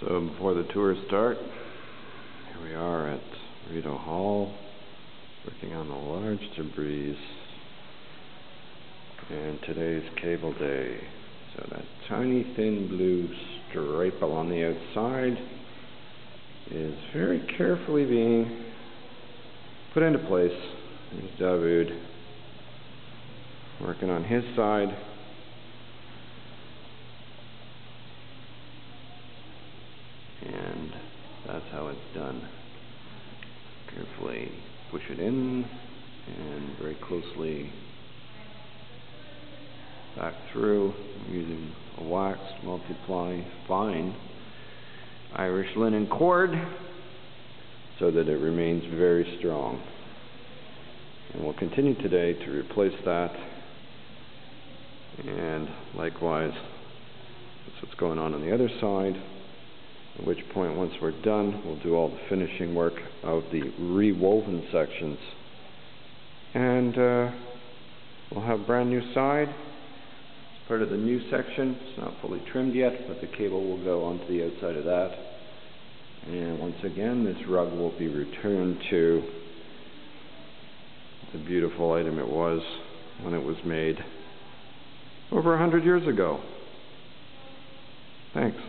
So before the tours start, here we are at Rideau Hall, working on the large Tabriz, and today's cable day. So that tiny thin blue stripe along the outside is very carefully being put into place. There's Davoud working on his side. And that's how it's done. Carefully push it in and very closely back through using a waxed multiply fine Irish linen cord so that it remains very strong. And we'll continue today to replace that, and likewise that's what's going on the other side. At which point, once we're done, we'll do all the finishing work of the rewoven sections, and we'll have a brand new side. It's part of the new section. It's not fully trimmed yet, but the cable will go onto the outside of that. And once again, this rug will be returned to the beautiful item it was when it was made over 100 years ago. Thanks.